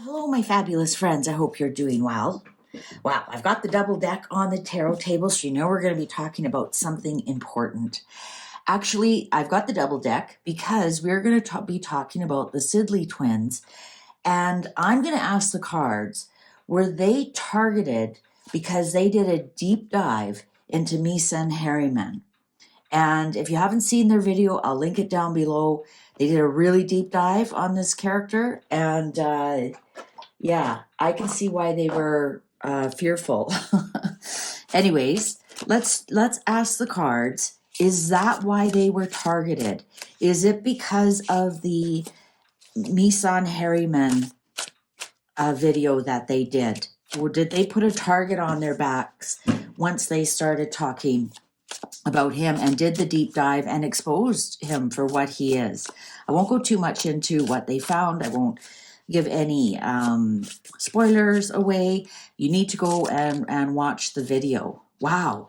Hello, my fabulous friends. I hope you're doing well. Wow, I've got the double deck on the tarot table, so you know we're going to be talking about something important. Actually, I've got the double deck because we're going to be talking about the Sidley twins, and I'm going to ask the cards, were they targeted because they did a deep dive into Misam and Harriman? And if you haven't seen their video, I'll link it down below. They did a really deep dive on this character, and yeah, I can see why they were fearful. Anyways, let's ask the cards. Is that why they were targeted? Is it because of the Misam Harriman video that they did? Or did they put a target on their backs once they started talking about him and did the deep dive and exposed him for what he is? I won't go too much into what they found. I won't give any spoilers away. You need to go and watch the video. Wow.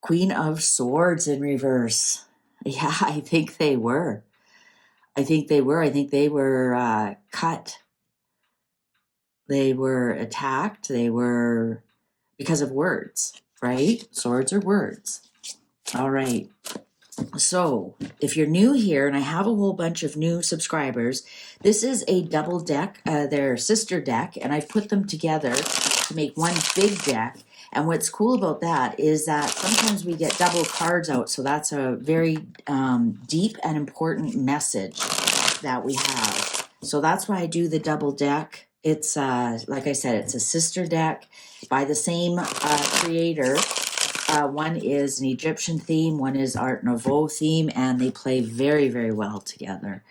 Queen of Swords in reverse. Yeah, I think they were. I think they were cut. They were attacked. They were because of words, right? Swords are words. All right. So if you're new here, and I have a whole bunch of new subscribers, this is a double deck, their sister deck, and I've put them together to make one big deck. And what's cool about that is that sometimes we get double cards out, so that's a very deep and important message that we have. So that's why I do the double deck. It's, like I said, it's a sister deck by the same creator. One is an Egyptian theme, one is Art Nouveau theme, and they play very, very well together.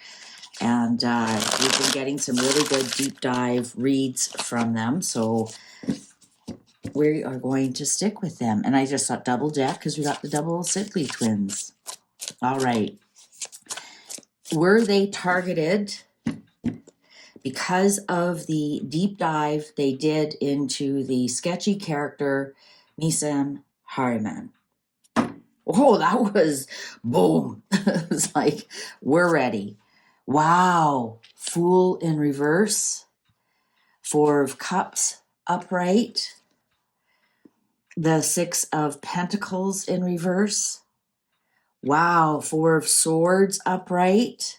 And we've been getting some really good deep dive reads from them, so we are going to stick with them. And I just thought double deck because we got the double Sidley twins. All right. Were they targeted because of the deep dive they did into the sketchy character Misam Harriman? Oh, that was boom. It's like, we're ready. Wow. Fool in reverse. Four of Cups upright. The Six of Pentacles in reverse. Wow. Four of Swords upright.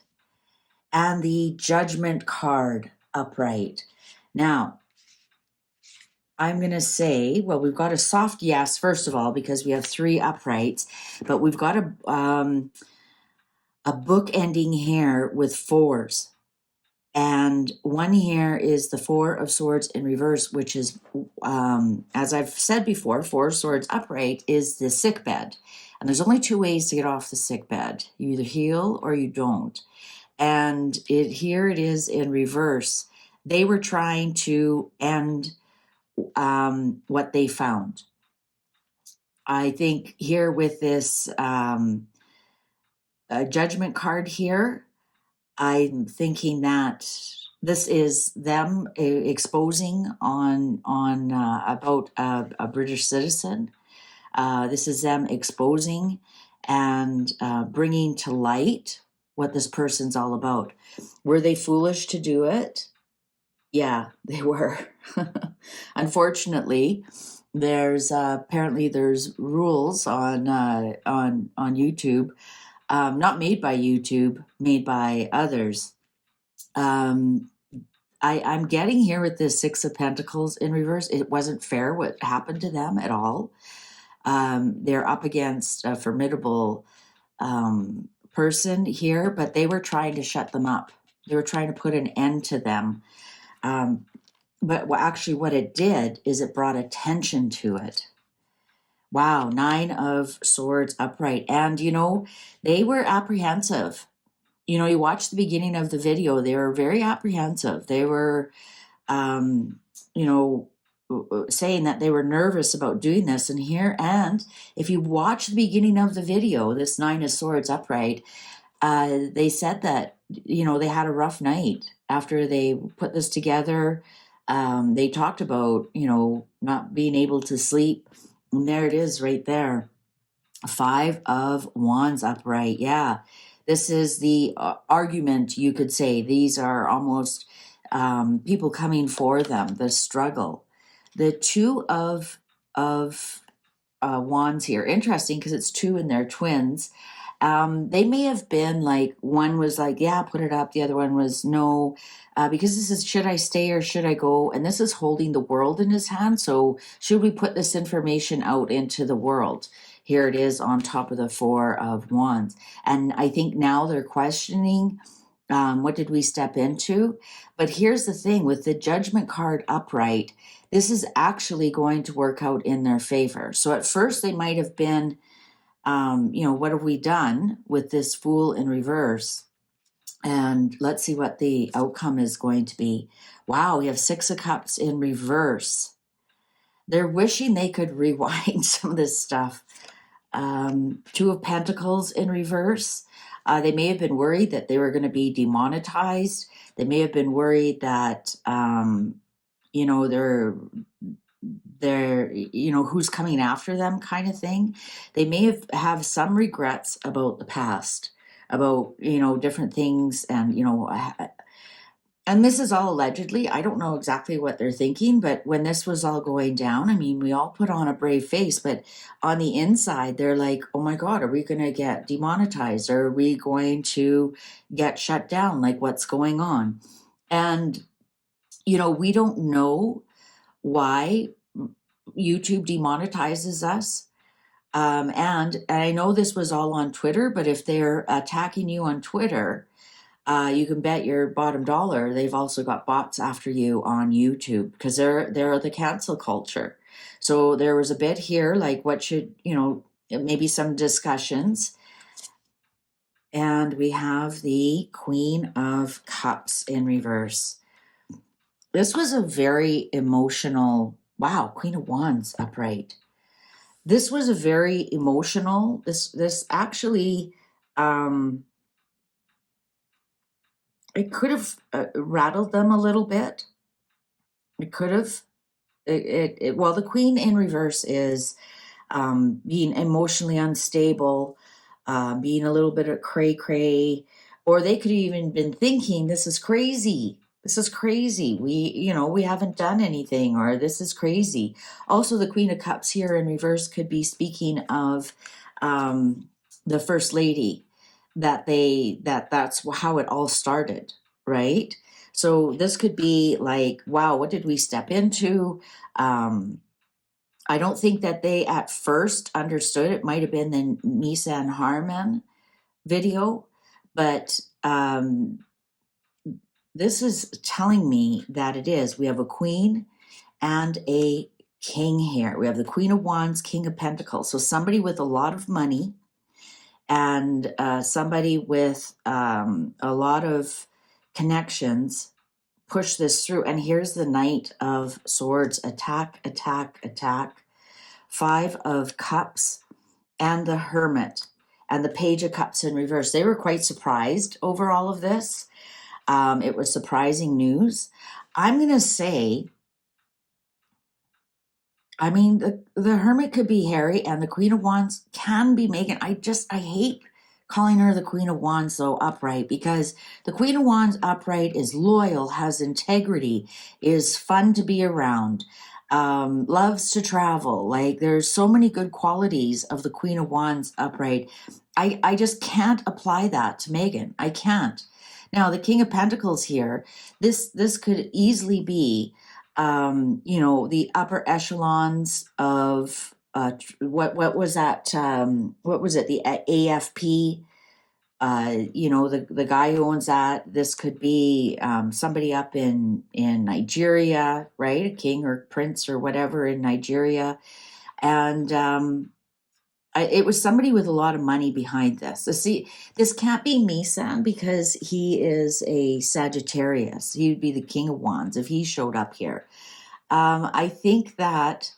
And the Judgment card upright. Now, I'm going to say, well, we've got a soft yes, first of all, because we have three uprights, but we've got a book ending here with fours. And one here is the Four of Swords in reverse, which is, as I've said before, Four of Swords upright is the sick bed. And there's only two ways to get off the sick bed. You either heal or you don't. And here it is in reverse. They were trying to end what they found. I think here with this Judgment card here, I'm thinking that this is them exposing on about a British citizen. This is them exposing and bringing to light what this person's all about. Were they foolish to do it? Yeah, they were. Unfortunately, there's apparently there's rules on YouTube, not made by YouTube, made by others. I'm getting here with this Six of Pentacles in reverse. It wasn't fair what happened to them at all. They're up against a formidable person here, but they were trying to shut them up. They were trying to put an end to them. But actually what it did is it brought attention to it. Wow, Nine of Swords upright. And, you know, they were apprehensive. You know, you watch the beginning of the video, they were very apprehensive. They were, you know, saying that they were nervous about doing this. And here, and if you watch the beginning of the video, this Nine of Swords upright, they said that, you know, they had a rough night after they put this together. They talked about, you know, not being able to sleep. And there it is right there. Five of Wands upright. Yeah, this is the argument, you could say. These are almost people coming for them, the struggle. The two of wands here, interesting because it's two and they're twins. They may have been like, one was like, yeah, put it up. The other one was no, because this is, should I stay or should I go? And this is holding the world in his hand. So should we put this information out into the world? Here it is on top of the Four of Wands. And I think now they're questioning, what did we step into? But here's the thing, with the Judgment card upright, this is actually going to work out in their favor. So at first they might have been, what have we done with this Fool in reverse? And let's see what the outcome is going to be. Wow, we have Six of Cups in reverse. They're wishing they could rewind some of this stuff. Two of Pentacles in reverse. They may have been worried that they were going to be demonetized. They may have been worried that, they're who's coming after them kind of thing. They may have some regrets about the past, about different things, and this is all allegedly. I don't know exactly what they're thinking, but when this was all going down, I mean, we all put on a brave face, but on the inside they're like, oh my god, are we going to get demonetized? Are we going to get shut down? Like, what's going on? And we don't know why YouTube demonetizes us. And I know this was all on Twitter, but if they're attacking you on Twitter, you can bet your bottom dollar they've also got bots after you on YouTube, because they're the cancel culture. So there was a bit here, like what should, maybe some discussions. And we have the Queen of Cups in reverse. This was a very emotional, wow, Queen of Wands upright. This was a very emotional, this actually, it could have rattled them a little bit. It could have, well, the Queen in reverse is being emotionally unstable, being a little bit of cray-cray, or they could have even been thinking, this is crazy. This is crazy. We haven't done anything, or this is crazy. Also, the Queen of Cups here in reverse could be speaking of the First Lady, that's how it all started, right? So this could be like, wow, what did we step into? I don't think that they at first understood. It might have been the Misam and Harriman video, but this is telling me that it is. We have a queen and a king here. We have the Queen of Wands, King of Pentacles. So somebody with a lot of money and somebody with a lot of connections push this through. And here's the Knight of Swords, attack, attack, attack. Five of Cups and the Hermit and the Page of Cups in reverse. They were quite surprised over all of this. It was surprising news. I'm going to say, I mean, the Hermit could be Harry and the Queen of Wands can be Meghan. I hate calling her the Queen of Wands though upright, because the Queen of Wands upright is loyal, has integrity, is fun to be around, loves to travel. Like, there's so many good qualities of the Queen of Wands upright. I just can't apply that to Meghan. I can't. Now, the King of Pentacles here, this could easily be, the upper echelons of what was that? What was it? The AFP. The guy who owns that. This could be somebody up in Nigeria, right? A king or prince or whatever in Nigeria, and it was somebody with a lot of money behind this. So see, this can't be Misam because he is a Sagittarius. He would be the King of Wands if he showed up here. I think that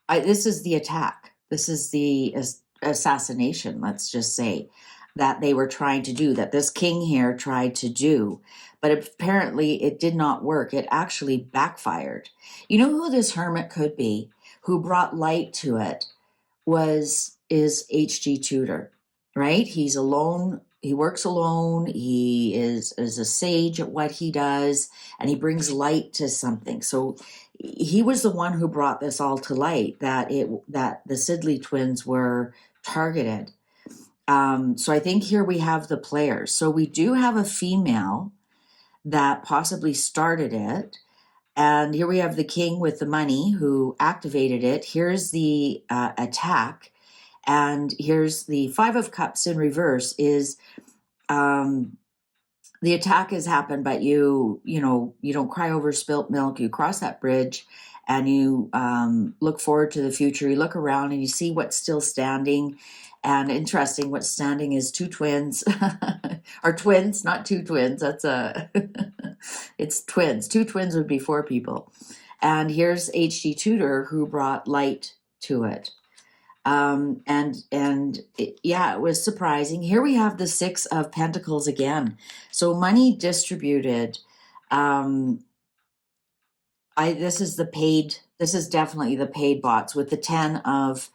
this is the attack. This is the assassination, let's just say, that they were trying to do, that this king here tried to do. But apparently it did not work. It actually backfired. You know who this hermit could be, who brought light to it, is H.G. Tudor, right? He's a lone he works alone. He is a sage at what he does, and he brings light to something. So he was the one who brought this all to light, that the Sidley twins were targeted. So I think here we have the players. So we do have a female that possibly started it. And here we have the king with the money who activated it. Here's the attack. And here's the Five of Cups in reverse is the attack has happened, but you don't cry over spilt milk. You cross that bridge and you look forward to the future. You look around and you see what's still standing. And interesting, what's standing is two twins, or twins, not two twins. That's it's twins. Two twins would be four people. And here's H.G. Tudor, who brought light to it. It was surprising. Here we have the Six of Pentacles again. So money distributed. This is definitely the paid bots with the 10 of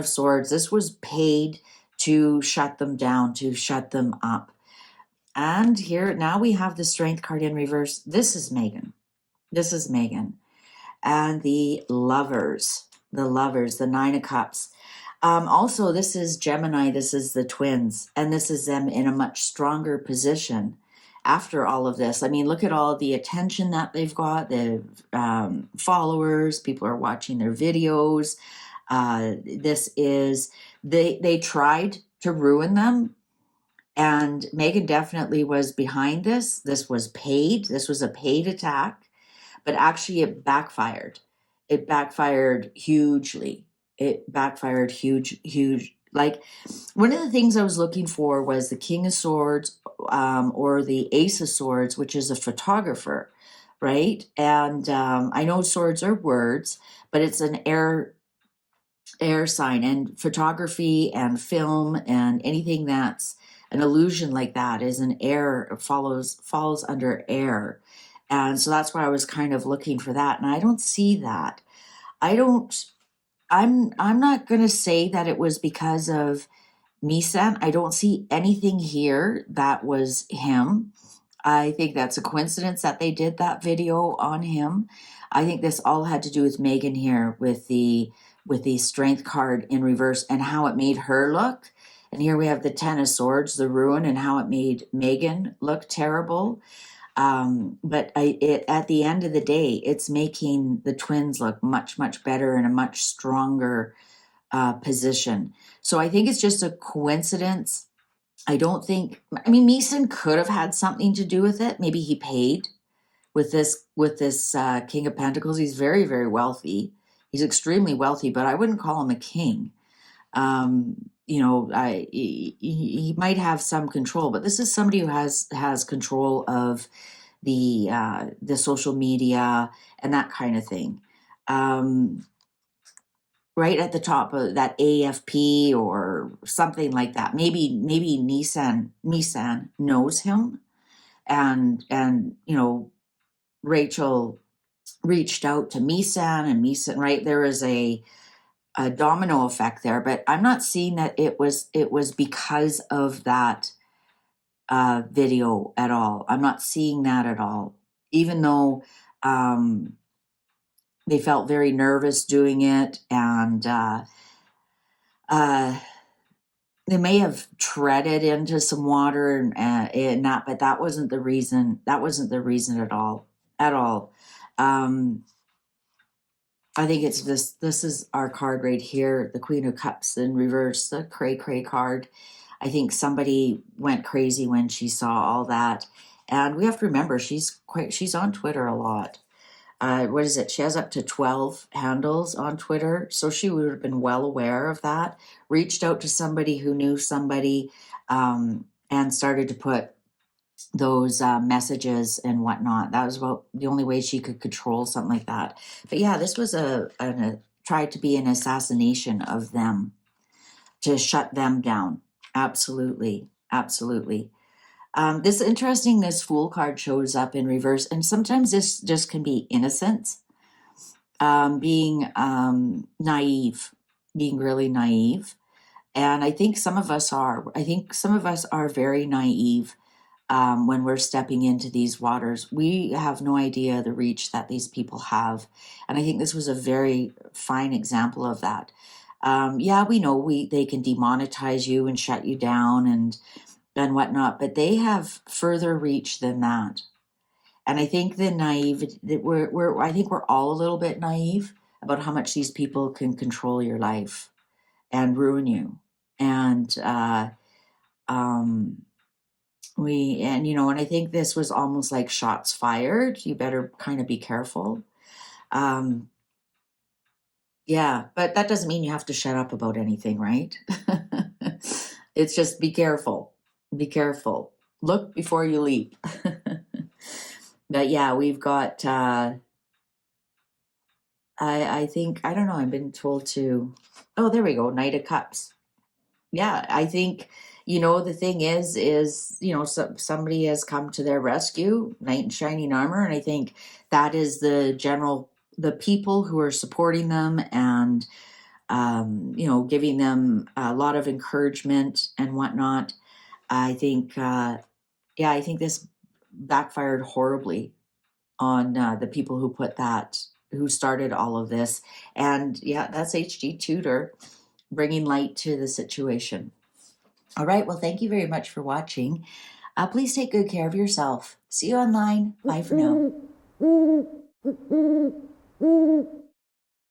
swords. This was paid to shut them down, to shut them up. And here now we have the Strength card in reverse. This is Megan. And the lovers, the Nine of Cups. Also, this is Gemini. This is the twins, and this is them in a much stronger position after all of this. I mean, look at all the attention that they've got, the followers, people are watching their videos. They tried to ruin them, and Megan definitely was behind this. This was paid. This was a paid attack, but actually it backfired. It backfired hugely. Huge. Like, one of the things I was looking for was the King of Swords, or the Ace of Swords, which is a photographer, right? And I know swords are words, but it's an air sign, and photography and film and anything that's an illusion like that is an air, falls under air. And so that's why I was kind of looking for that. And I don't see that. I'm not going to say that it was because of Misam. I don't see anything here that was him. I think that's a coincidence that they did that video on him. I think this all had to do with Megan here with the Strength card in reverse and how it made her look. And here we have the Ten of Swords, the ruin, and how it made Megan look terrible. But at the end of the day, it's making the twins look much, much better in a much stronger position. So I think it's just a coincidence. Misam could have had something to do with it. Maybe he paid with this King of Pentacles. He's very, very wealthy. He's extremely wealthy, but I wouldn't call him a king. He might have some control, but this is somebody who has control of the social media and that kind of thing. Right at the top of that AFP or something like that. Maybe Misam knows him, and Rachel reached out to Misam, and Misam, right, there is a domino effect there, but I'm not seeing that it was because of that video at all. I'm not seeing that at all, even though they felt very nervous doing it, and they may have treaded into some water and that, but that wasn't the reason. That wasn't the reason at all. I think it's this. This is our card right here, the Queen of Cups in reverse, the cray card. I think somebody went crazy when she saw all that, and we have to remember she's on Twitter a lot. What is it? She has up to 12 handles on Twitter, so she would have been well aware of that. Reached out to somebody who knew somebody, and started to put those messages and whatnot. That was about the only way she could control something like that. But yeah, this was tried to be an assassination of them, to shut them down. Absolutely. This interesting, this Fool card shows up in reverse, and sometimes this just can be innocence, being naive, being really naive. And I think some of us are. I think some of us are very naive when we're stepping into these waters. We have no idea the reach that these people have. And I think this was a very fine example of that. Yeah, we know they can demonetize you and shut you down and whatnot, but they have further reach than that. And I think the naive that I think we're all a little bit naive about how much these people can control your life and ruin you. And and I think this was almost like shots fired. You better kind of be careful. Um, yeah, but that doesn't mean you have to shut up about anything, right? It's just be careful. Be careful. Look before you leap. But yeah, we've got I think I don't know, I've been told to oh, there we go, Knight of Cups. Yeah, I think the thing is somebody has come to their rescue, knight in shining armor, and I think that is the people who are supporting them and giving them a lot of encouragement and whatnot. I think I think this backfired horribly on the people who started all of this. And yeah, that's HG Tudor bringing light to the situation. All right. Well, thank you very much for watching. Please take good care of yourself. See you online. Bye for now.